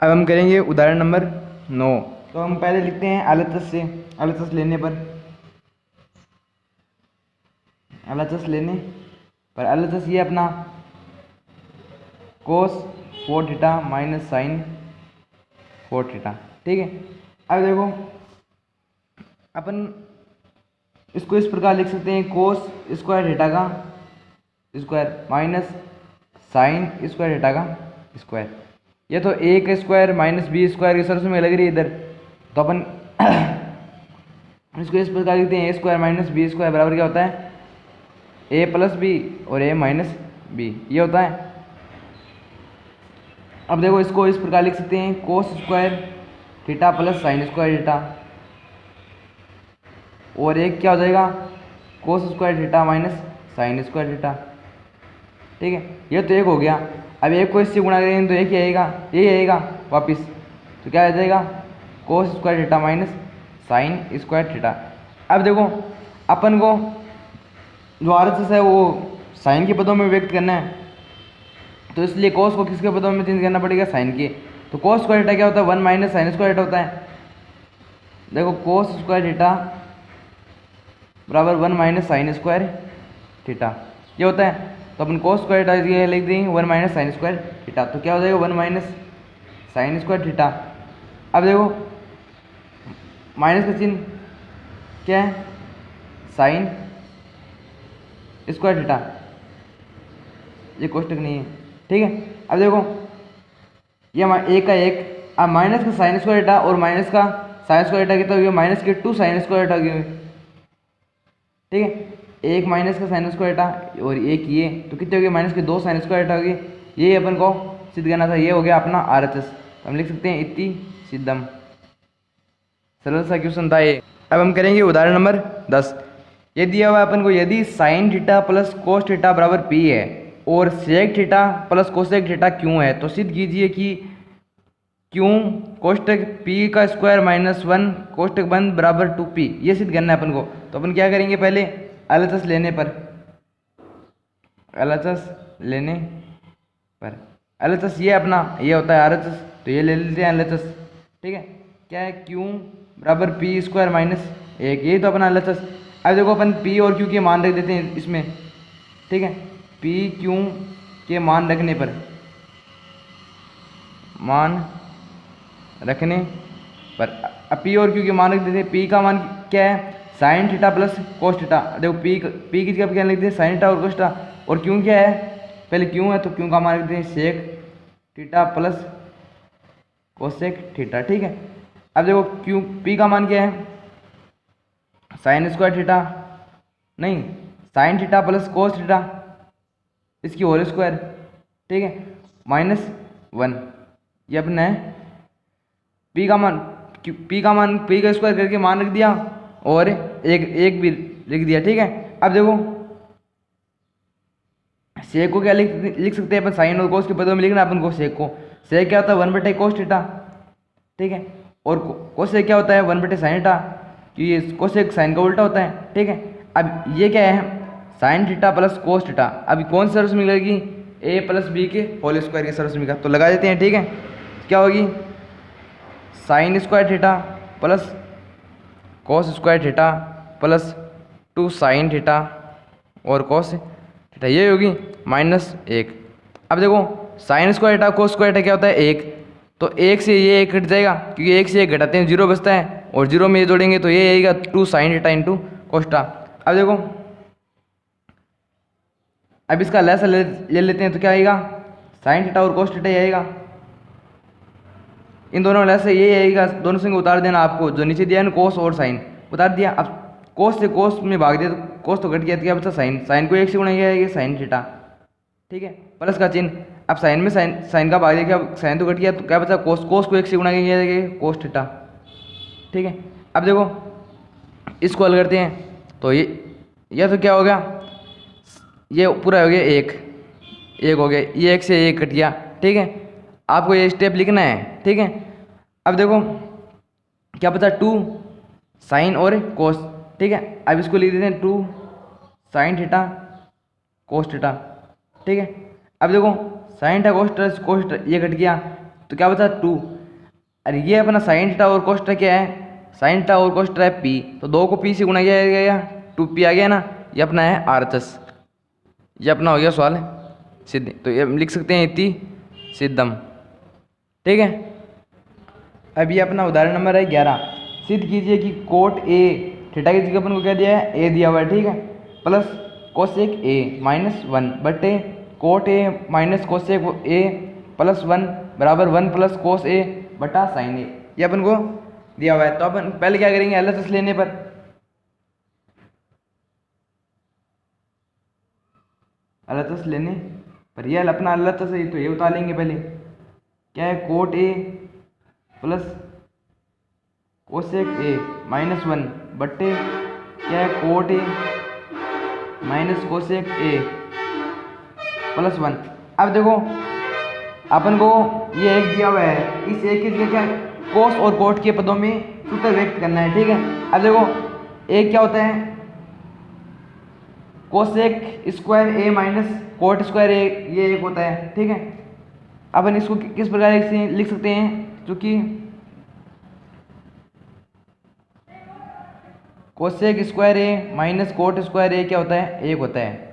अब हम करेंगे उदाहरण नंबर 9। तो हम पहले लिखते हैं एलएचएस से। एलएचएस लेने पर एलएचएस ये अपना कोस 4 थीटा माइनस साइन 4 थीटा। ठीक है। अब देखो अपन इसको इस प्रकार लिख सकते हैं, कोस स्क्वायर थीटा का square minus sign square theta का स्क्वायर। ये तो ए का स्क्वायर माइनस बी स्क्वायर की सरस में लग रही है इधर, तो अपन इसको इस प्रकार लिखते हैं, ए स्क्वायर माइनस बी स्क्वायर बराबर क्या होता है, ए प्लस बी और ए माइनस बी, ये होता है। अब देखो इसको इस प्रकार लिख सकते हैं, कोस square theta plus sign square theta, और एक क्या हो जाएगा, कोस square theta minus sign square theta. ठीक है, ये तो एक हो गया। अब एक को इससे गुणा करेंगे तो एक ही आएगा, यही आएगा वापिस, तो क्या आ जाएगा, कोस square theta minus sign square theta. अब देखो अपन को जो आरएचएस है वो साइन के पदों में व्यक्त करना है, तो इसलिए कोस को किसके पदों में चेंज करना पड़ेगा, साइन के। तो कोस स्क्वायर थीटा क्या होता है, 1 माइनस साइन स्क्वायर थीटा होता है। देखो कोस स्क्वायर थीटा बराबर 1 माइनस साइन स्क्वायर थीटा, ये होता है। तो अपन कोस स्क्वायर थीटा ये लिख देंगे 1 माइनस साइन स्क्वायर थीटा, तो क्या हो जाएगा 1 माइनस साइन स्क्वायर थीटा। अब देखो माइनस का चिन्ह क्या है, साइन स्क्वायर थीटा, ये कोष्टक नहीं है। ठीक है। अब देखो ये एक का एक, अब माइनस का साइन स्क्वायर थीटा और माइनस का साइन स्क्वायर थीटा कितना हो गया, माइनस के 2 साइन स्क्वायर थीटा हो गया। ठीक है, एक माइनस का साइन स्क्वायर थीटा और एक ये, तो कितने हो गए, माइनस के 2 साइन स्क्वायर थीटा हो गए। ये अपन को सिद्ध करना था, ये हो गया अपना आरएचएस। हम लिख सकते हैं इति सिद्धम। सरल सा क्वेश्चन था ये। अब हम करेंगे उदाहरण नंबर 10। ये दिया हुआ है अपन को, यदि sine theta plus cos theta बराबर पी है और sec theta plus cosec theta क्यों है, तो सिद्ध कीजिए कि क्यों कोष्टक पी का स्क्वायर माइनस 1 कोष्टक बंद बराबर 2p, ये सिद्ध करना है अपन को। तो अपन क्या करेंगे, पहले एलएचएस लेने पर एलएचएस ये अपना ये होता है आरएचएस, तो ये ले लेते हैं एलएचएस। ठीक है, क्या है, क्यू बराबर पी स्क्वायर माइनस 1, यही तो अपना एलएचएस। अब देखो अपन पी और क्यू के मान रख देते हैं इसमें। ठीक है, पी क्यू के मान रखने पर अब पी और क्यू के मान रख देते हैं। पी का मान क्या है, sign theta plus cos theta. देखो पी की जगह क्या लिख देते हैं, साइन थीटा और कोस थीटा, और क्यू क्या है, पहले क्यू है तो क्यू का मान रख देते हैं sec theta plus cosec theta. ठीक है, अब देखो क्यू पी का मान क्या है, साइन स्क्वायर थीटा नहीं, sign theta plus cos theta, इसकी होल स्क्वायर। ठीक है, माइनस 1, ये अपना है पी का स्क्वायर करके मान रख दिया और एक भी लिख दिया। ठीक है, अब देखो सेक को क्या लिख सकते हैं अपन, साइन और कोस के पदों में लिखना अपन को। सेक को सेक क्या होता है, 1 बटे कोस थीटा। ठीक है, और कोसेक क्या होता है, 1 बटे साइन थीटा, क्योंकि ये कोसेक साइन का उल्टा होता है। ठीक है, अब ये क्या है, sign theta plus cos theta. अभी कौन सी सरस मिलेगी, ए प्लस बी के होल स्क्वायर की सरस मिलेगा, तो लगा देते हैं। ठीक है, क्या होगी, sign square theta plus cos square theta plus 2 sine theta और कोस थीटा, ये होगी माइनस 1। अब देखो sign square theta cos square theta क्या होता है, 1, तो 1 से ये 1 कट जाएगा, क्योंकि 1 से 1 घटाते हैं 0 बचता है, और 0 में ये जोड़ेंगे तो ये आएगा 2 sine theta into cos theta. अब देखो अब इसका लैसा ले लेते हैं, तो क्या आएगा, साइन थीटा और कोस थीटा ही आएगा। इन दोनों लैस से ये आएगा, दोनों संग उतार देना आपको, जो नीचे दिया है ना कोस और साइन उतार दिया। अब कोस से कोस में भाग दिया तो कोस तो घट गया, तो क्या बचा साइन, साइन को 1 से गुणा किया साइन थीटा। ठीक है, प्लस का चिन्ह, अब साइन में साइन का भाग दिया, क्या साइन तो घट गया, तो क्या बचा कोस को 1 से गुणा किया कोस थीटा। ठीक है, अब देखो इसको हल करते हैं, तो ये तो क्या हो गया, ये पूरा हो गया 1 हो गया, ये 1 से 1 कट गया। ठीक है, आपको ये स्टेप लिखना है। ठीक है, अब देखो क्या बचा, 2 साइन और कोस। ठीक है, अब इसको लिख देते हैं 2 साइन थीटा कोस थीटा। ठीक है, अब देखो साइन थीटा कोस थीटा ये कट गया, तो क्या बचा 2, अरे ये अपना साइन थीटा और कोस थीटा क्या है, साइन थीटा और कोस थीटा है पी, तो 2 को पी से गुणा किया गया 2p आ गया ना, ये अपना है RHS। ये अपना हो गया सवाल सिद्ध, तो ये लिख सकते हैं इति सिद्धम। ठीक है, अब ये अपना उदाहरण नंबर है 11। सिद्ध कीजिए कि कोट ए थीटा की जगह अपन को क्या दिया है, ए दिया हुआ है, ठीक है, प्लस कोसेक ए माइनस 1 बटे cot A minus cosec A plus 1 बराबर 1 प्लस कोस ए बटा साइन ए, ये अपन को दिया हुआ है। तो अपन पहले क्या करेंगे, LHS लेने पर LHS लेने पर ये अपना LHS है, तो ये उतार लेंगे पहले। क्या है, coat A plus cosec A minus 1 बट्टे क्या है, cot A minus cosec A plus 1। अब देखो अपन को ये एक दिया हुआ है, इस एक की जगह क्या कोस और कोट के पदों में सूत्र व्यक्त करना है, ठीक है। अब देखो एक क्या होता है, कोसेक स्क्वायर ए माइनस कोट स्क्वायर ए, ये एक होता है, ठीक है। अपन इसको किस प्रकार लिख सकते हैं, क्योंकि कोसेक स्क्वायर ए माइनस कोट स्क्वायर ए क्या होता है, एक होता है,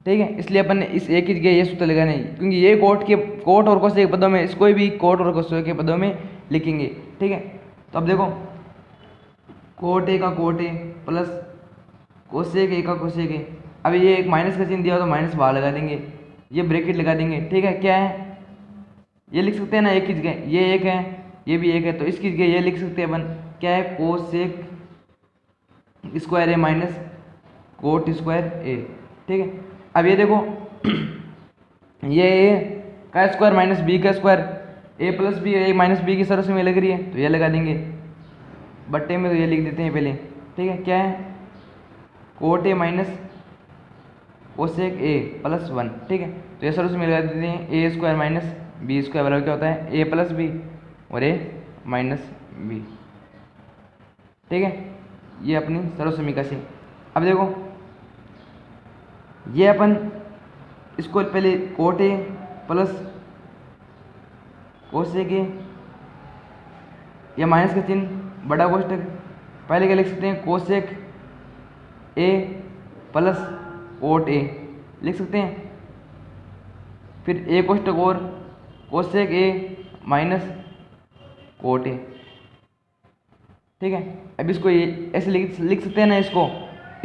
ठीक है। इसलिए अपन ने इस एक की जगह ये सूत्र लगाना है, क्योंकि ये कोट और कोसेक के पदों में, इसको भी कोट और कोसेक के पदों में लिखेंगे, ठीक है। तो अब देखो कोट ए का कोट ए प्लस कोसेक ए का कोसेक ए, अब ये एक माइनस का चिन्ह दिया हो तो माइनस बाहर लगा देंगे, ये ब्रैकेट लगा देंगे, ठीक है। क्या है, ये लिख सकते हैं ना एक की जगह ये एक है, ये भी एक है, तो इसकी जगह ये लिख सकते हैं अपन, क्या है, कोसेक स्क्वायर ए माइनस कोट स्क्वायर ए, ठीक है। अब ये देखो ये ए का स्क्वायर माइनस बी का स्क्वायर, ए प्लस बी ए माइनस बी की सरस में लग रही है, तो ये लगा देंगे बट्टे में, तो ये लिख देते हैं पहले, ठीक है। क्या है, cot A minus cosec A plus 1, ठीक है। तो ये सरस में लगा देते हैं, ए स्क्वायर माइनस बी स्क्वायर बराबर क्या होता है, ए प्लस बी और ए माइनस बी, ठीक है। ये अपनी सर्वसमीका से। अब देखो ये अपन इसको पहले कोट ए प्लस कोसेक ए, या माइनस का चिन्ह बड़ा कोष्टक, पहले क्या लिख सकते हैं, cosec A plus cot A लिख सकते हैं, फिर ए कोष्टक और cosec A minus cot A, ठीक है। अब इसको ये ऐसे लिख सकते हैं ना, इसको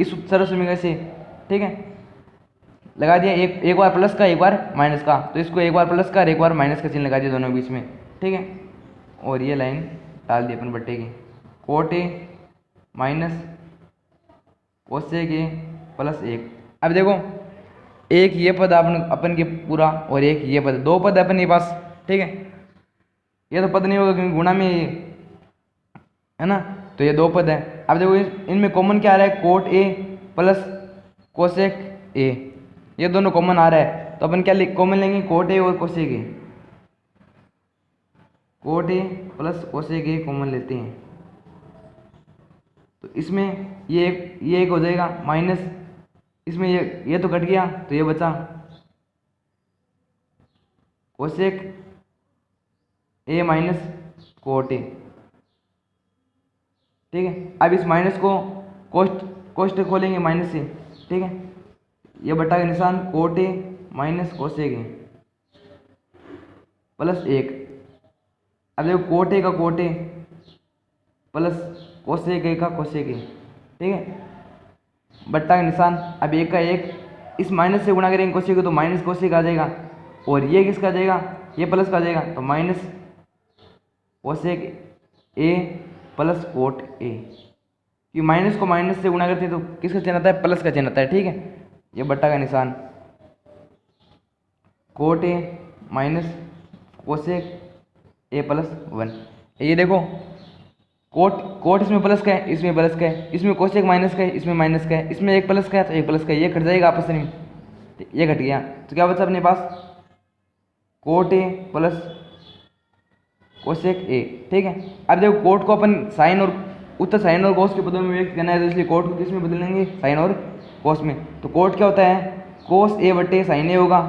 इस सर्वसमीका से, ठीक है। लगा दिया एक बार प्लस का एक बार माइनस का, तो इसको एक बार प्लस का और एक बार माइनस का चिन्ह लगा दिया दोनों बीच में, ठीक है। और ये लाइन डाल दी अपन बट्टे की, cot A minus cosec A plus 1। अब देखो एक ये पद अपन के पूरा और एक ये पद, दो पद अपन के पास, ठीक है। ये तो पद नहीं होगा क्योंकि गुणा में ये है ना, तो ये दो पद है। अब देखो इनमें कॉमन क्या आ रहा है, कोट ए प्लस कोसेक ए, ये दोनों कॉमन आ रहा है, तो अपन क्या कॉमन लेंगे, कोट ए और cosec A, coat A plus cosec A common लेते हैं, तो इसमें ये एक हो जाएगा माइनस, इसमें ये तो कट गया, तो ये बचा cosec A minus cot A, ठीक है। अब इस माइनस को कोष्टक खोलेंगे माइनस से, ठीक है। ये बटा का निशान, cot A minus cosec A plus 1। अब देखो कोट ए का कोट ए प्लस कोसेक ए का कोसेक ए, ठीक है, बट्टा का निशान। अब एक का एक, इस माइनस से गुणा करेंगे कोसेक, तो माइनस कोसेक आ जाएगा, और ये किसका आ जाएगा, ये प्लस का आ जाएगा, तो minus cosec A plus cot A, कि माइनस को माइनस से गुणा करते हैं तो किसका चिन्ह आता है, प्लस का चिन्ह आता है, ठीक है। ये बट्टा का निशान, cot A minus cosec A plus 1। ये देखो कोट इसमें प्लस का है, इसमें प्लस का है, इसमें कोसेक माइनस का है, इसमें माइनस का है, इसमें एक प्लस का है तो एक प्लस का है, ये कट जाएगा आपस में, ये कट गया, तो क्या बचा अपने पास, cot A plus cosec A, ठीक है। अब देखो कोट को अपन साइन और उत्तर साइन और कोस के पदों में व्यक्त करना है, तो इसलिए कोट को किस में बदलेंगे, साइन और कोस में। तो कोट क्या होता है, कोस ए बटे साइन ए होगा,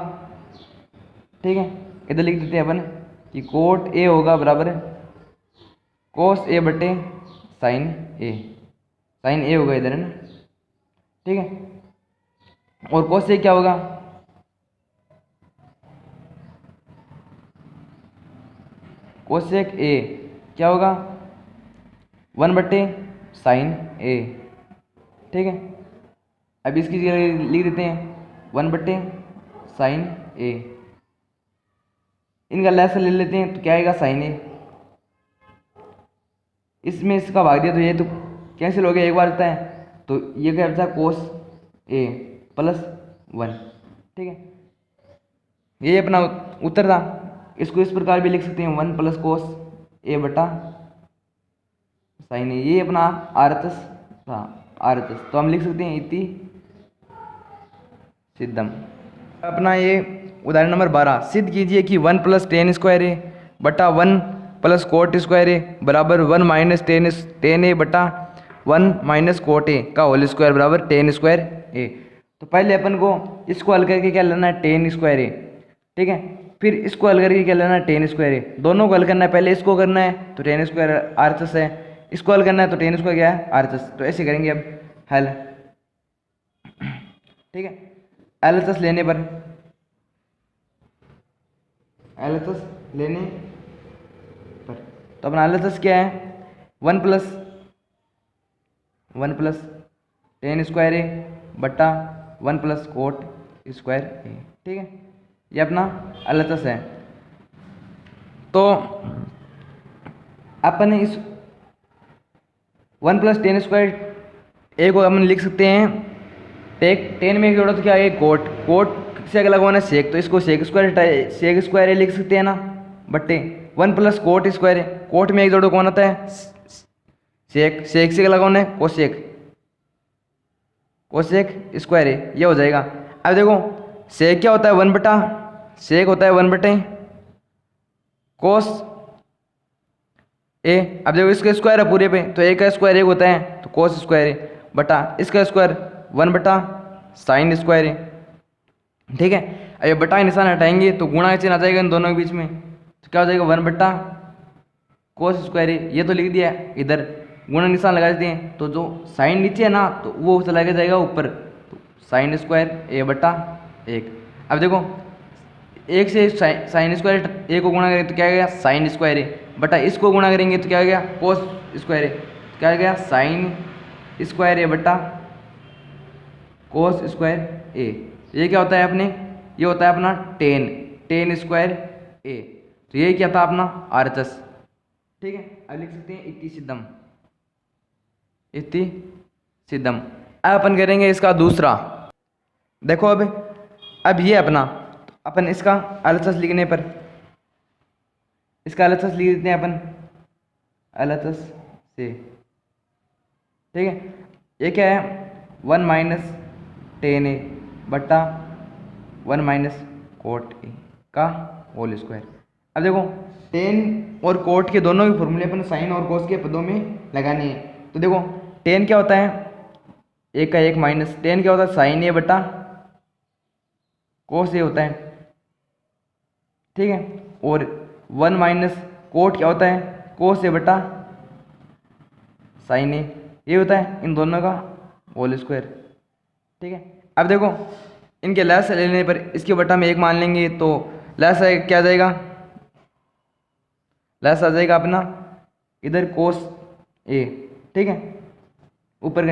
ठीक है। इधर लिख देते हैं अपन कि कोट ए होगा बराबर कोस ए बटे साइन ए। साइन ए होगा इधर, है ना, ठीक है। और कोस ए क्या होगा, कोसेक ए क्या होगा 1 बटे साइन ए, ठीक है। अब इसकी जगह लिख देते हैं 1 बटे साइन ए। इनका लेस ले लेते हैं तो क्या आएगा साइन ए। इसमें इसका भाग दिया तो ये तो कैंसिल हो गया, एक बार होता है तो ये क्या बचा कोस ए प्लस 1, ठीक है। ये अपना उत्तर था। इसको इस प्रकार भी लिख सकते हैं 1 प्लस कोस ए बटा साइन ए। ये अपना आरतस था, आरतस तो हम लिख सकते हैं इति सिद्धम। अपना ये उदाहरण नंबर 12 सिद्ध कीजिए कि 1 प्लस टेन स्क्वायर ए बटा 1 प्लस कोट स्क्वायर ए बराबर 1 माइनस टेन ए बटा 1 माइनस कोट ए का होल स्क्वायर बराबर टेन स्क्वायर ए। तो पहले अपन को इसको हल करके क्या लेना है टेन स्क्वायर ए, ठीक है। फिर इसको हल करके क्या लेना है टेन स्क्वायर ए। दोनों को हल करना है, पहले इसको करना है तो टेन स्क्वायर आरचस है, इसको हल करना है तो टेन स्क्वायर क्या है आरचस। तो ऐसे करेंगे अब हल, ठीक है। एलएचएस लेने पर एलएचएस लेने पर तो अपना एलएचएस क्या है 1 प्लस टेन स्क्वायर ए बटा 1 प्लस कोट स्क्वायर ए, ठीक है। ये अपना एलएचएस है। तो अपन इस 1 प्लस टेन स्क्वायर ए को अपन लिख सकते हैं टेन में एक जोड़ा तो क्या है कोट, कोट से अगर लगवाना है सेक तो इसको सेक स्क्वायर ए लिख सकते हैं ना, बट्टे 1 प्लस कोट स्क्वायर ए। कोट में एक जोड़ा कौन आता है सेक, सेक से लगाना है कोसेक स्क्वायर ए, ये हो जाएगा। अब देखो सेक क्या होता है 1 बटा सेक होता है 1 बटे कोस ए। अब देखो इसका स्क्वायर है पूरे पे तो ए का स्क्वायर एक होता है तो कोस स्क्वायर ए बटा इसका स्क्वायर 1 बटा साइन स्क्वायर ए, ठीक है। अब ये बटा निशान हटाएंगे तो गुणा का चिन्ह आ जाएगा इन दोनों के बीच में, तो क्या हो जाएगा 1 बटा कोस स्क्वायर ए। ये तो लिख दिया इधर, गुणा निशान लगा देते हैं तो जो साइन नीचे है ना तो वो चला के जाएगा ऊपर, तो साइन स्क्वायर ए बटा 1। अब देखो एक से साइन स्क्वायर ए को गुणा करेंगे तो क्या आ गया साइन स्क्वायर ए बटा इसको गुणा करेंगे तो क्या आ गया कोस स्क्वायर ए, क्या आ गया साइन स्क्वायर ए बटा कोस स्क्वायर ए। ये क्या होता है अपने, ये होता है अपना टेन स्क्वायर ए। तो ये क्या था अपना आरचस, ठीक है। अब लिख सकते हैं इति सिद्धम। अब अपन करेंगे इसका दूसरा। देखो अब ये अपना अपन इसका एलएचएस लिखने पर इसका एलएचएस लिख देते हैं अपन एलएचएस से, ठीक है। ये क्या है 1 माइनस टेन ए बटा 1 माइनस कोट ए का होल स्क्वायर। अब देखो टेन और कोट के दोनों के फॉर्मूले अपन साइन और कोस के पदों में लगाने हैं। तो देखो टेन क्या होता है एक का एक माइनस टेन क्या होता है साइन ए बटा कोस ए होता है, ठीक है। और 1 माइनस कोट क्या होता है कोस ए बटा साइन ए, ये होता है इन दोनों का होल स्क्वायर, ठीक है। अब देखो इनके लैस लेने पर इसके बटा में 1 मान लेंगे तो लैस क्या आ जाएगा, लैस आ जाएगा अपना इधर कोस ए, ठीक है। ऊपर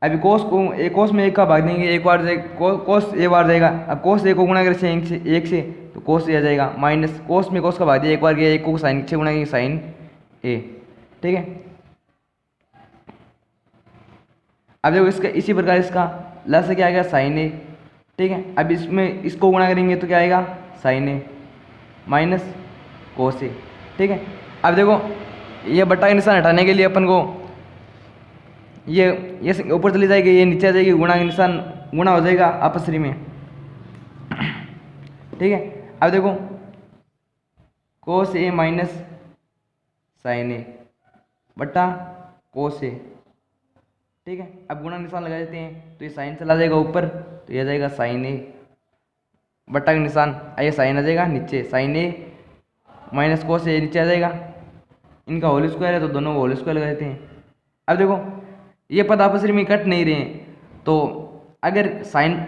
अभी कोस में 1 का भाग देंगे, एक बार कोस ए बार जाएगा। अब कोस ए को गुणा करें एक से तो कोस ए आ जाएगा माइनस कोस में कोस का भाग दिया एक बार गया, एक को साइन से गुणा करेंगे साइन ए, ठीक है। अब देखो इसका इसी प्रकार इसका लस से क्या आएगा साइन ए, ठीक है। अब इसमें इसको गुणा करेंगे तो क्या आएगा साइन ए माइनस कोस ए, ठीक है। अब देखो ये बटा का निशान हटाने के लिए अपन को ये ऊपर चली जाएगी, ये नीचे आ जाएगी, गुणा का निशान गुणा हो जाएगा आपसरी में, ठीक है। अब देखो कोस ए माइनस साइन ए बटा कोस ए, ठीक है। अब गुणा निशान लगा देते हैं तो ये साइन चला जाएगा ऊपर तो ये आ जाएगा साइन ए बटा का निशान, ये साइन आ जाएगा नीचे साइन ए माइनस कोस ए नीचे आ जाएगा, इनका होल स्क्वायर है तो दोनों को होल स्क्वायर लगा देते हैं। अब देखो ये पद आपस में कट नहीं रहे हैं, तो अगर साइन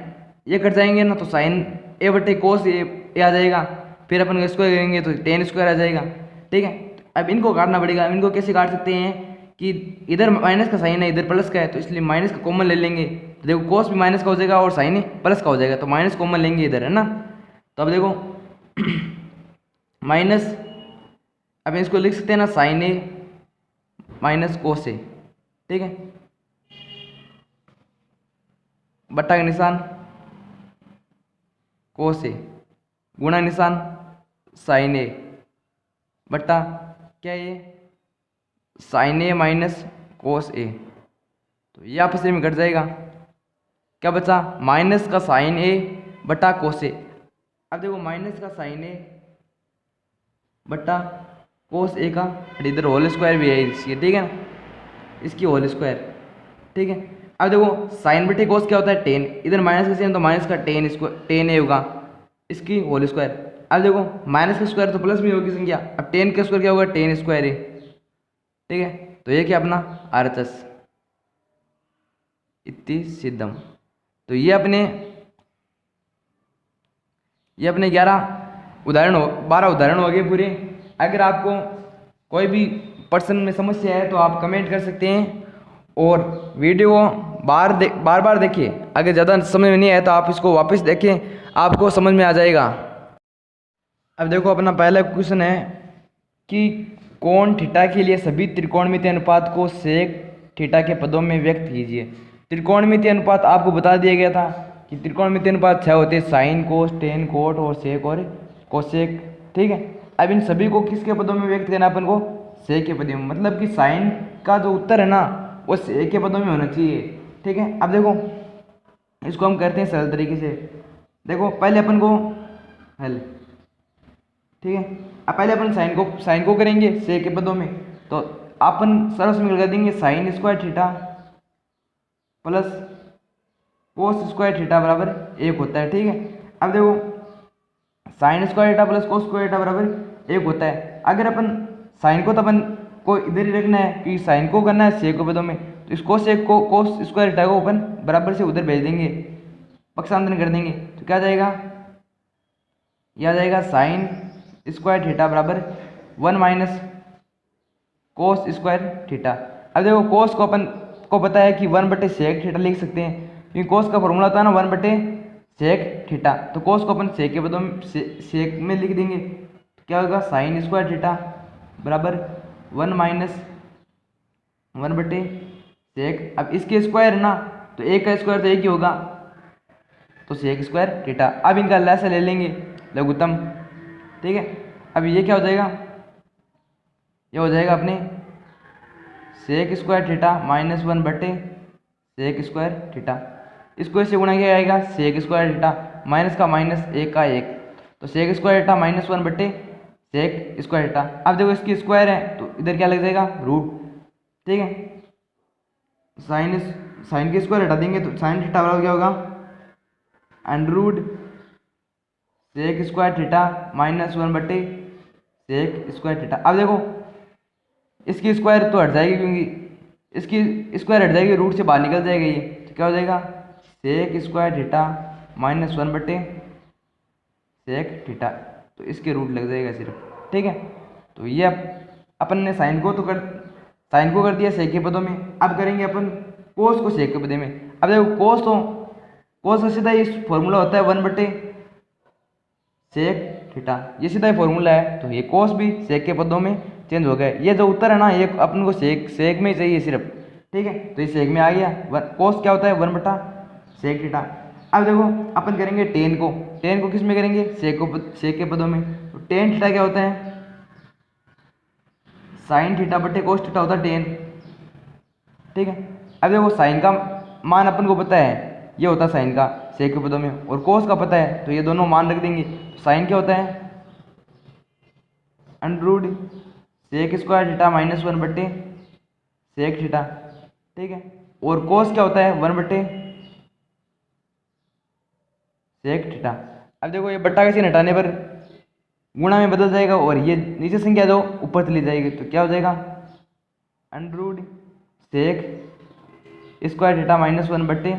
ये कट जाएंगे ना तो साइन ए बटे कोस ए आ जाएगा, फिर अपन स्क्वायर करेंगे तो टेन स्क्वायर आ जाएगा। ठीक है, अब इनको काटना पड़ेगा। इनको कैसे काट सकते हैं कि इधर माइनस का साइन है इधर प्लस का है, तो इसलिए माइनस का कॉमन ले लेंगे, तो देखो कोस भी माइनस का हो जाएगा और साइन प्लस का हो जाएगा, तो माइनस कॉमन लेंगे इधर, है ना। तो अब देखो माइनस, अब इसको लिख सकते हैं ना साइन ए माइनस कोस ए। ठीक है, बट्टा का निशान कोस ए, गुणा निशान साइन ए, बट्टा क्या ये साइन ए माइनस कोस ए, तो ये आपस में घट जाएगा। क्या बचा, माइनस का साइन ए बटा कोस ए। अब देखो माइनस का साइन ए बटा कोस ए का, इधर होल स्क्वायर भी है इसकी, ठीक है ना, इसकी होल स्क्वायर। ठीक है, अब देखो साइन बटे कोस क्या होता है टेन, इधर माइनस का साइन तो माइनस का टेन स्क्वायर टेन ए होगा, इसकी होल स्क्वायर। अब देखो माइनस का स्क्वायर तो प्लस में होगी संख्या, अब टेन का स्क्वायर क्या होगा टेन स्क्वायर ए। ठीक है, तो ये क्या अपना RHS इति सिद्धम। तो ये अपने 12 उदाहरण हो गए पूरे। अगर आपको कोई भी पर्सन में समस्या है तो आप कमेंट कर सकते हैं, और वीडियो बार बार देखिए। अगर ज़्यादा समझ में नहीं आया तो आप इसको वापस देखें, आपको समझ में आ जाएगा। अब देखो अपना पहला क्वेश्चन है कि कोण थीटा के लिए सभी त्रिकोणमितीय अनुपात को सेक थीटा के पदों में व्यक्त कीजिए। त्रिकोणमितीय अनुपात आपको बता दिया गया था कि त्रिकोणमितीय अनुपात 6 होते हैं, साइन कोस टेन कोट और सेक और कोसेक। ठीक है, अब इन सभी को किसके पदों में व्यक्त करना, अपन को सेक के पदों में, मतलब कि साइन का जो उत्तर है ना वो सेक के पदों में होना चाहिए। ठीक है, अब देखो इसको हम करते हैं सरल तरीके से। देखो पहले अपन को हल, ठीक है, अब पहले अपन साइन को करेंगे सेक के पदों में, तो अपन सरस में लगा देंगे sign square theta plus cos square theta बराबर 1 होता है। ठीक है, अब देखो sign square theta plus cos square theta बराबर 1 होता है। अगर अपन साइन को तो अपन को इधर ही रखना है कि साइन को करना है सेक के पदों में, तो इस कोस सेक को कोस स्क्वायर थीटा को अपन बराबर से उधर भेज देंगे, पक्षांतरण कर देंगे, तो क्या जाएगा, यह आ जाएगा साइन स्क्वायर थीटा बराबर 1 माइनस कोस स्क्वायर थीटा। अब देखो कोस को अपन को पता है कि 1 बटे सेक थीटा लिख सकते हैं, क्योंकि कोस का फॉर्मूला होता है ना 1 बटे सेक थीटा, तो कोस को अपन सेक के पदों में सेक में लिख देंगे, तो क्या होगा साइन स्क्वायर थीटा बराबर 1 माइनस 1 बटे सेक। अब इसके स्क्वायर है ना, तो एक का स्क्वायर तो एक ही होगा, तो सेक स्क्वायर थीटा। अब इनका लसा ले लेंगे लघुत्तम। ठीक है, अब ये क्या हो जाएगा, ये हो जाएगा अपने सेक स्क्वायर थीटा माइनस 1 बटे सेक स्क्वायर थीटा। इसको इससे गुणा किया जाएगा सेक स्क्वायर थीटा, माइनस का माइनस एक का एक, तो सेक स्क्वायर थीटा माइनस 1 बटे सेक स्क्वायर थीटा। अब देखो इसकी स्क्वायर है तो इधर क्या लग जाएगा रूट। ठीक है, साइन के स्क्वायर हटा देंगे तो साइन थीटा बराबर क्या होगा under root sec square theta minus 1 बटे सेक स्क्वायर थीटा। अब देखो इसकी स्क्वायर तो हट जाएगी, क्योंकि इसकी स्क्वायर हट जाएगी, रूट से बाहर निकल जाएगा ये, तो क्या हो जाएगा सेक स्क्वायर थीटा माइनस 1 बटे सेक थीटा, तो इसके रूट लग जाएगा सिर्फ। ठीक है, तो ये अपन ने साइन को कर दिया सेक के पदों में। अब करेंगे अपन कोस को सेक के पदों में। अब देखो कोस का सीधा ये फॉर्मूला होता है 1 बटे सेक थीटा, ये सीधा ही फॉर्मूला है, तो ये कोस भी सेक के पदों में चेंज हो गया। ये जो उत्तर है ना ये अपन को सेक में ही चाहिए सिर्फ। ठीक है, तो ये सेक में आ गया। कोस क्या होता है 1 बटा सेक थीटा। अब देखो अपन करेंगे टेन को किस में करेंगे सेक के पदों में, तो टेन थीटा क्या होता है साइन थीटा बटे कोस थीटा होता है टेन। ठीक है, अब देखो साइन का मान अपन को पता है ये होता है साइन का सेक के पदों में, और कोस का पता है, तो ये दोनों मान रख देंगे। तो साइन क्या होता है under root sec square theta minus 1 बटे सेक थीटा। ठीक है, और कोस क्या होता है 1 बटे सेक थीटा। अब देखो ये बट्टा का चिन्ह हटाने पर गुणा में बदल जाएगा और ये नीचे संख्या जो ऊपर चली जाएगी, तो क्या हो जाएगा under root sec square theta minus 1 बट्टे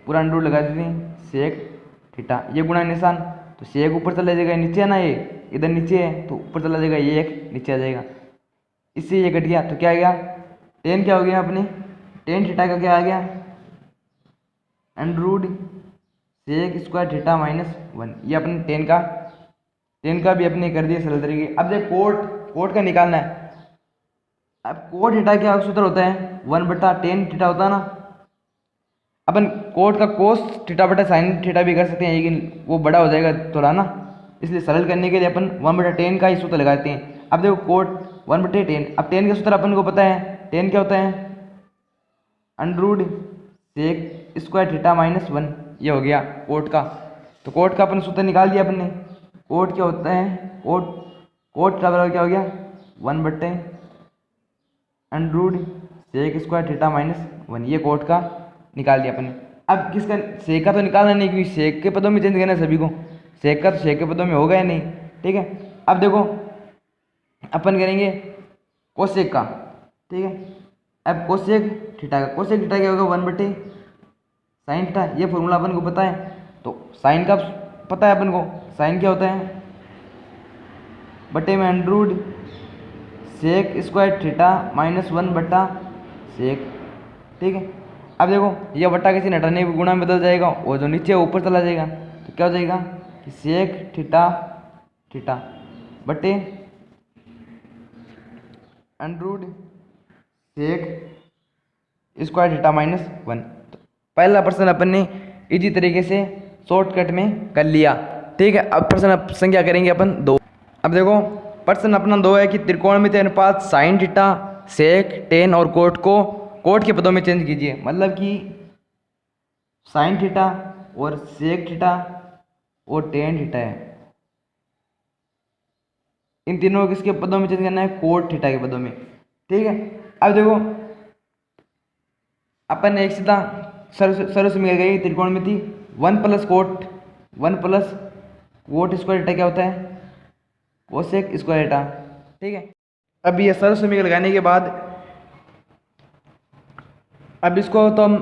पूरा अंडर रूट लगा देते हैं सेक थीटा, ये गुणा निशान, तो सेक ऊपर चला जाएगा, नीचे है ना ये इधर नीचे है तो ऊपर चला जाएगा, ये एक नीचे आ जाएगा, इससे ये कट गया, तो क्या आ गया टेन क्या हो गया अपने टेन थीटा का क्या आ गया under root sec square theta minus 1, ये अपने टेन का भी अपने कर दिया सरल तरीके। अब देख कोट का निकालना है। अब कोट थीटा क्या सूत्र होता है 1/tan थीटा होता है ना, अपन कोट का कोस थीटा बटा साइन थीटा भी कर सकते हैं, लेकिन वो बड़ा हो जाएगा थोड़ा ना, इसलिए सरल करने के लिए अपन 1/tan का ही सूत्र लगाते हैं। अब देखो कोट 1/tan, अब टेन का सूत्र अपन को पता है, टेन क्या होता है under root sec square theta minus 1, ये हो गया कोट का। तो कोट का अपन सूत्र निकाल दिया अपन ने, कोट क्या होता है कोट थीटा बराबर क्या हो गया 1/√sec स्क्वायर थीटा माइनस 1, ये कोट का निकाल दिया अपन ने। अब किसका सेक का तो निकालना नहीं, क्योंकि सेक के पदों में चेंज करना सभी को, सेक का तो सेक के पदों में होगा या नहीं, ठीक है। अब देखो अपन करेंगे कोसेक का, ठीक है। अब कोसेक थीटा का, कोसेक थीटा क्या होगा 1/sin थीटा, ये फॉर्मूला अपन को पता है, तो साइन का पता है अपन को, साइन क्या होता है बटे में under root sec square theta minus 1/sec, ठीक है। अब देखो ये बट्टा किसी हटाने के गुणा में बदल जाएगा और जो नीचे ऊपर चला जाएगा, तो क्या हो जाएगा कि सेक थीटा बटे under root sec square theta minus 1। तो पहला प्रश्न अपन ने इसी तरीके से शॉर्टकट में कर लिया, ठीक है। अब प्रश्न संख्या करेंगे अपन 2। अब देखो प्रश्न अपना 2 है कि त्रिकोणमितीय अनुपात साइन थीटा सेक टेन और कोट को कोट के पदों में चेंज कीजिए, मतलब कि साइन थीटा और सेक थीटा और टेन थीटा है, इन तीनों को किसके पदों में चेंज करना है कोट थीटा के पदों में, ठीक है। अब देखो अपन ने एक सीधा सरस मिल गई त्रिकोणमिति 1 प्लस कोट स्क्वायर थीटा क्या होता है कोसेक स्क्वायर थीटा, ठीक है। अब ये सरल समीकरण लगाने के बाद अब इसको तो हम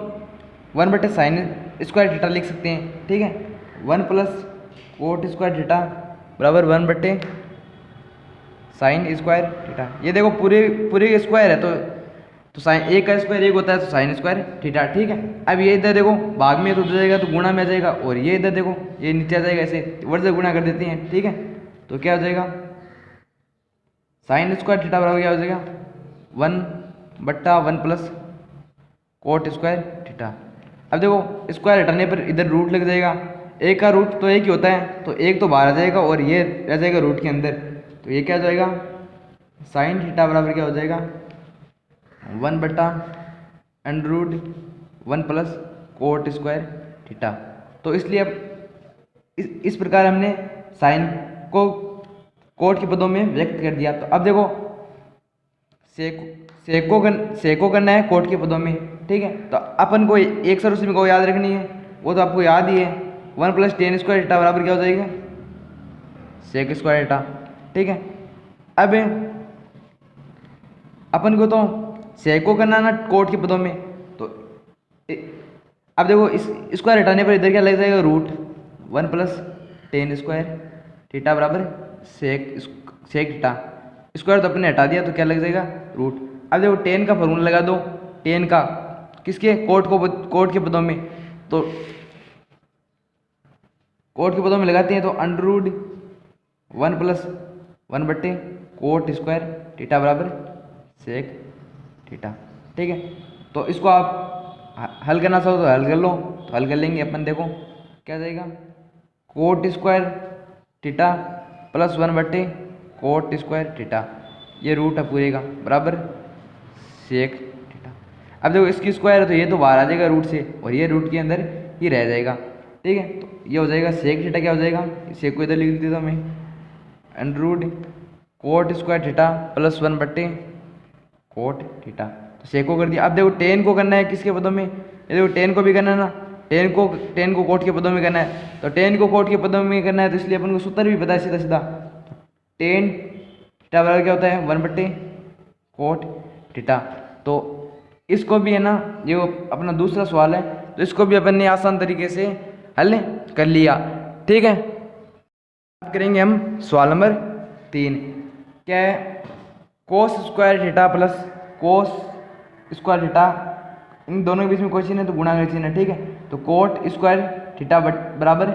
1/sin स्क्वायर थीटा लिख सकते हैं, ठीक है। 1 प्लस कोट स्क्वायर थीटा बराबर 1/sin स्क्वायर थीटा, ये देखो पूरे स्क्वायर है तो साइन एक का स्क्वायर एक होता है, तो साइन स्क्वायर थीटा, ठीक है। अब ये इधर देखो भाग में तो जाएगा तो गुणा में आ जाएगा, और ये इधर देखो ये नीचे आ जाएगा, ऐसे वर्ग से गुणा कर देते हैं, ठीक है। तो क्या हो जाएगा साइन स्क्वायर थीटा बराबर क्या हो जाएगा 1/1 प्लस कोट स्क्वायर थीटा। अब देखो स्क्वायर हटाने पर इधर रूट लग जाएगा, एक का रूट तो एक ही होता है, तो एक तो बाहर आ जाएगा और ये रह जाएगा रूट के अंदर, तो ये क्या हो जाएगा साइन थीटा बराबर क्या हो जाएगा 1/√1 प्लस कोट स्क्वायर थीटा। तो इसलिए अब इस प्रकार हमने साइन को कोट के पदों में व्यक्त कर दिया। तो अब देखो सेको करना है कोट के पदों में, ठीक है। तो अपन को एक सरल समीकरण को याद रखनी है, वो तो आपको याद ही है 1+tan स्क्वायर थीटा बराबर क्या हो जाएगा सेक स्क्वायर थीटा, ठीक है। अब अपन को तो सेको करना ना कोट के पदों में, तो अब देखो इस स्क्वायर हटाने पर इधर क्या लग जाएगा रूट 1+tan स्क्वायर थीटा बराबर सेक थीटा, स्क्वायर तो अपने हटा दिया तो क्या लग जाएगा रूट। अब देखो टेन का फॉर्मूला लगा दो, टेन का किसके कोट के पदों में, तो कोट के पदों में लगाते हैं तो √1+1/कोट स्क्वायर थीटा बराबर सेक थीटा, ठीक है। तो इसको आप हल करना चाहो तो हल कर लो, तो हल कर लेंगे अपन, देखो क्या जाएगा cot square theta plus cot square theta, ये रूट है पूरे का बराबर सेक थीटा। अब देखो इसकी स्क्वायर है तो ये तो बाहर आ जाएगा रूट से, और ये रूट के अंदर ही रह जाएगा, ठीक है। तो ये हो जाएगा सेक थीटा क्या हो जाएगा, सेक को इधर लिख देता मैं √cot square theta plus cot theta, तो सेक को कर दिया। अब देखो टेन को करना है किसके पदों में, ये देखो टेन को भी करना है ना, टेन को कोट के पदों में करना है, तो टेन को कोट के पदों में करना है, तो इसलिए अपन को सूत्र भी पता है सीधा सीधा। टेन थीटा बराबर क्या होता है 1/, कोट थीटा। तो इसको भी है ना, ये अपना दूसरा सवाल है, तो इसको भी अपन ने आसान तरीके से हल कर लिया। ठीक है, अब करेंगे हम सवाल नंबर 3। क्या है, cos square theta plus cos square theta, इन दोनों के बीच में कोई चिन्ह है तो गुणा कर चिन्ह है। ठीक है, तो कोट स्क्वायर थीटा बराबर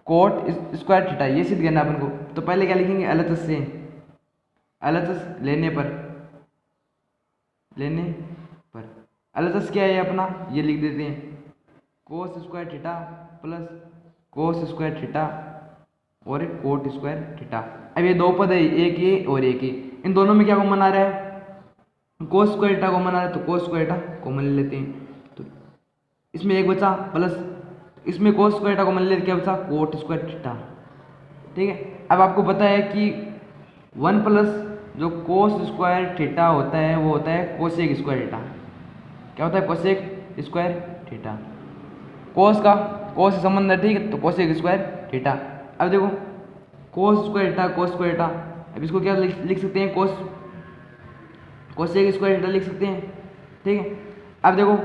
कोट स्क्वायर थीटा, ये सिद्ध करना अपन को। तो पहले क्या लिखेंगे, एलएचएस से, एलएचएस लेने पर एलएचएस क्या है अपना, ये लिख देते हैं कोस square theta plus cos square theta और कोट स्क्वायर थीटा। अब ये दो पद है, एक ये और एक ये, इन दोनों में क्या कॉमन आ रहा है, कोस स्क्वायर थीटा कॉमन आ रहा है, तो कोस स्क्वायर थीटा कॉमन ले लेते हैं। तो इसमें एक बचा प्लस, इसमें कोस स्क्वायर थीटा कॉमन ले लेते, क्या बचा कोट स्क्वायर थीटा। ठीक है, अब आपको पता है कि 1 प्लस जो कोस स्क्वायर थीटा होता है वो होता है कोसेक स्क्वायर थीटा। क्या होता है, कोसेक स्क्वायर थीटा। कोस का कोस से संबंध है, ठीक है, तो कोसेक स्क्वायर थीटा। अब देखो कोस square theta, cos square theta, अब इसको क्या लिख सकते हैं, कोसेक स्क्वायर थीटा लिख सकते हैं। ठीक है, अब देखो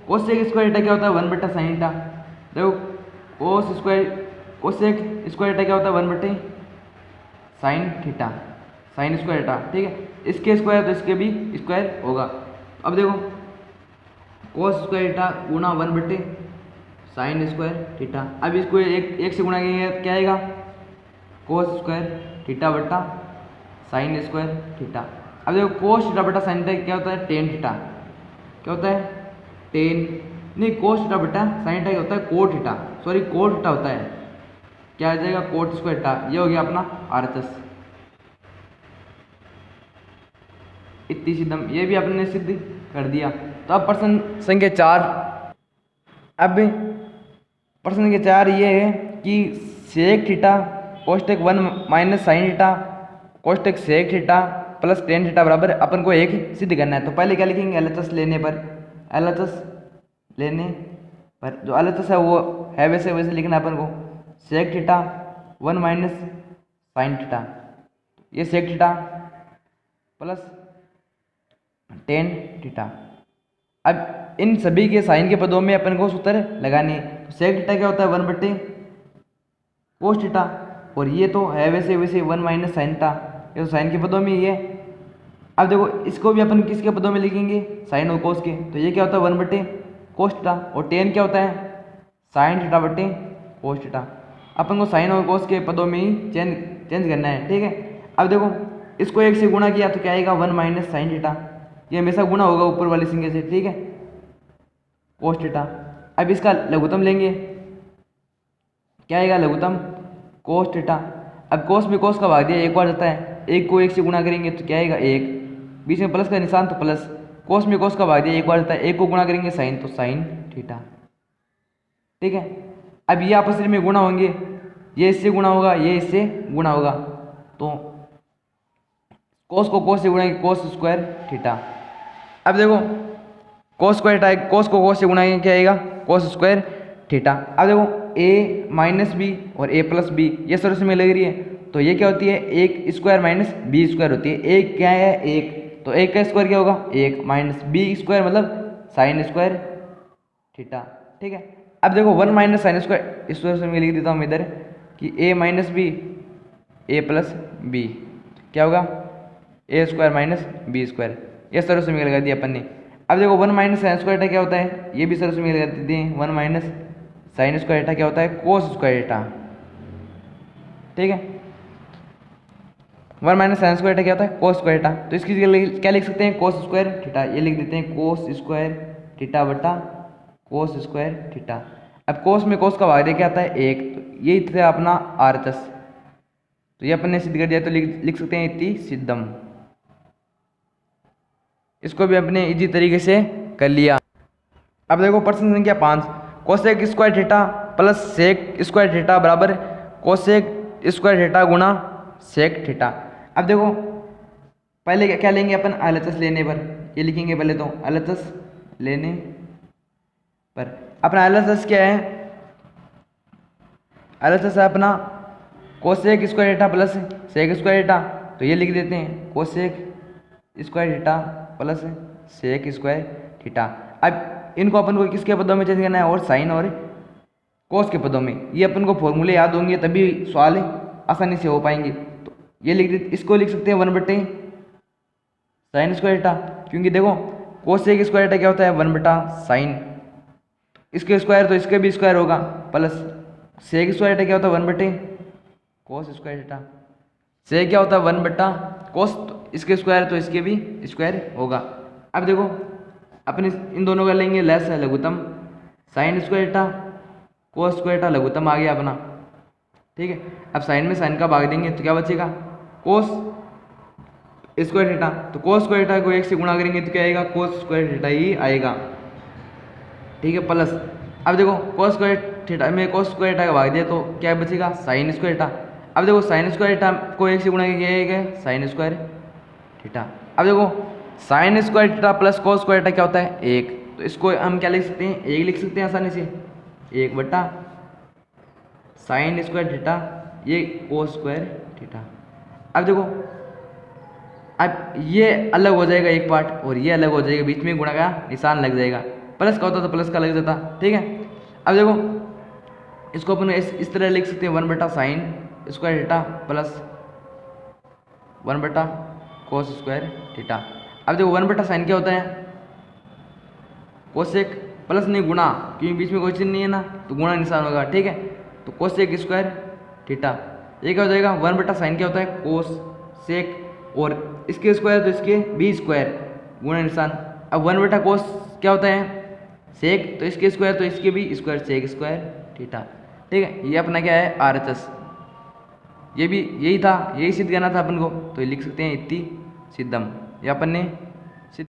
कोसेक स्क्वायर थीटा क्या होता है 1/sin थीटा। देखो कोसेक स्क्वायर थीटा क्या होता है 1/sin theta, sign square theta. ठीक है, इसके स्क्वायर तो इसके भी स्क्वायर होगा। अब देखो कोस स्क्वायर थीटा गुणा 1/sin स्क्वायर थीटा। अब इसको एक से गुणा करेंगे क्या आएगा, कोस स्क्वायर थीटा बटा साइन स्क्वायर थीटा। अब देखो कोस थीटा बटा साइन थीटा क्या होता है टेन थीटा। क्या होता है, टेन नहीं, कोस थीटा बटा साइन थीटा क्या होता है cot theta, sorry cot theta होता है। क्या आ जाएगा, कोट स्क्वायर थीटा। ये हो गया अपना आरएचएस। इतनी सिद्धम, ये भी अपने सिद्ध कर दिया। तो अब प्रश्न संख्या 4, अब प्रश्न संख्या 4 ये है कि सेक थीटा कोष्टक 1 माइनस साइन थीटा कोष्टक sec theta plus tan theta बराबर अपन को एक सिद्ध करना है। तो पहले क्या लिखेंगे, एलएचएस लेने पर, एलएचएस लेने पर जो एलएचएस है वो है वैसे वैसे लिखना है अपन को, sec theta 1 minus sine theta, ये sec theta plus tan theta. अब इन सभी के साइन के पदों में अपन को सूत्र लगानी है। तो सेक थीटा क्या होता है 1/कोस थीटा, और ये तो है वैसे वैसे 1 माइनस साइन थीटा, ये तो साइन के पदों में ही है। अब देखो इसको भी अपन किसके पदों में लिखेंगे, साइन और कोस के, तो ये क्या होता है 1/कोस थीटा, और टेन क्या होता है साइन थीटा बटे कोस थीटा। अपन को साइन और कोस के पदों में ही चेंज करना है। ठीक है, अब देखो इसको एक से गुणा किया तो क्या आएगा 1 माइनस साइन थीटा, ये हमेशा गुणा होगा ऊपर वाली संख्या से। ठीक है, कोस थीटा। अब इसका लघुत्तम लेंगे, क्या आएगा लघुत्तम कोस थीटा। अब कोस में कोस का भाग दिया एक बार जाता है, एक को एक से गुणा करेंगे तो क्या आएगा एक, बीच में प्लस का निशान तो प्लस, कोस में कोस का भाग दिया एक बार जाता है, एक को गुणा करेंगे साइन तो साइन थीटा। ठीक है, अब ये आपस में गुणा होंगे, ये इससे गुणा होगा, ये इससे गुणा होगा, तो कोस को कोस से गुणा कोस स्क्वायर थीटा। अब देखो कोस स्क्वायर थीटा, कोस को कोस से गुणा क्या आएगा कोस स्क्वायर थीटा। अब देखो a माइनस बी और a प्लस बी, ये सरस में लग रही है, तो ये क्या होती है एक स्क्वायर माइनस बी स्क्वायर होती है। एक क्या है एक, तो एक का स्क्वायर क्या होगा एक, माइनस बी स्क्वायर मतलब साइन स्क्वायर थीटा। ठीक है, अब देखो 1 माइनस साइन स्क्वायर, इस तरह से मैं लिख देता हूँ इधर कि a minus B a plus B क्या होगा A square minus B square, ये सरस में लगा दिया अपन ने। अब देखो 1 माइनस साइन स्क्वायर थीटा क्या होता है, ये भी सरस में लगा देते हैं, 1 माइनस साइन स्क्वायर थीटा क्या होता है कोस स्क्वायर थीटा। ठीक है, 1 माइनस साइन स्क्वायर थीटा क्या होता है कोस स्क्वायर थीटा, तो इसकी जगह क्या लिख सकते हैं कोस स्क्वायर थीटा, ये लिख देते हैं कोस स्क्वायर थीटा बटा कोस स्क्वायर थीटा। अब कोस में कोस का भाग दे क्या आता है एक, तो ये था अपना आरएचएस, तो ये अपन ने सिद्ध कर दिया, तो लिख सकते हैं इति सिद्धम। इसको भी अपने इजी तरीके से कर लिया। अब देखो प्रश्न संख्या 5, cosec square theta plus sec square theta बराबर कोसेक स्क्वायर थीटा गुणा सेक थीटा। अब देखो पहले क्या लेंगे अपन एलएचएस लेने पर, ये लिखेंगे पहले तो एलएचएस लेने पर अपना LHS क्या है, LHS है अपना cosec square theta plus sec square theta. तो ये लिख देते हैं cosec square theta plus sec square theta. अब इनको अपन को किसके पदों में चेंज करना है, और साइन और कोस के पदों में। ये अपन को फॉर्मूले याद होंगे तभी सवाल आसानी से हो पाएंगे। तो ये लिख देते, इसको लिख सकते हैं 1/साइन स्क्वायर थीटा, क्योंकि देखो कोसेक स्क्वायर थीटा क्या होता है 1/साइन, इसके स्क्वायर तो इसके भी स्क्वायर होगा, प्लस सेक स्क्वायर थीटा क्या होता है 1/कोस स्क्वायर थीटा। सेक क्या होता है 1/कोस, तो इसके स्क्वायर तो इसके भी स्क्वायर होगा। अब देखो अपने इन दोनों का लेंगे लेस है लघुत्तम, sine square theta cos square theta लघुत्तम आ गया अपना, ठीक है। अब साइन में साइन का भाग देंगे तो क्या बचेगा, कोस स्क्वायर थीटा। तो कोस स्क्वायर थीटा को 1 से गुणा करेंगे तो क्या आएगा, कोस स्क्वायर थीटा ही आएगा, ठीक है। प्लस अब देखो कोस स्क्वायर थीटा में कोस स्क्वायर थीटा का भाग दिया तो क्या बचेगा, साइन स्क्वायर थीटा। अब देखो साइन स्क्वायर थीटा को 1 से गुणा किया साइन स्क्वायर थीटा। अब देखो sign square theta plus cos square theta क्या होता है 1, तो इसको हम क्या लिख सकते हैं, 1 लिख सकते हैं आसानी से, 1/साइन स्क्वायर थीटा ये कोस स्क्वायर थीटा। अब देखो अब ये अलग हो जाएगा एक पार्ट और ये अलग हो जाएगा, बीच में गुणा का निशान लग जाएगा, प्लस का होता तो प्लस का लग जाता, ठीक है। अब देखो इसको अपन इस तरह लिख सकते हैं sine square theta plus cos square theta. अब देखो 1/साइन क्या होता है, कोसेक प्लस नहीं गुणा, क्योंकि बीच में कोई चिन्ह नहीं है ना, तो गुणा निशान होगा, ठीक है। तो कोसेक स्क्वायर थीटा ये क्या हो जाएगा, 1/साइन क्या होता है कोस सेक, और इसके स्क्वायर तो इसके भी स्क्वायर गुणा निशान। अब 1/कोस क्या होता है सेक, तो इसके स्क्वायर तो इसके भी स्क्वायर सेक स्क्वायर थीटा, ठीक है। ये अपना क्या है RHS, ये भी यही था, यही सिद्ध करना था अपन को, तो ये लिख सकते हैं इति सिद्धम, ये अपन ने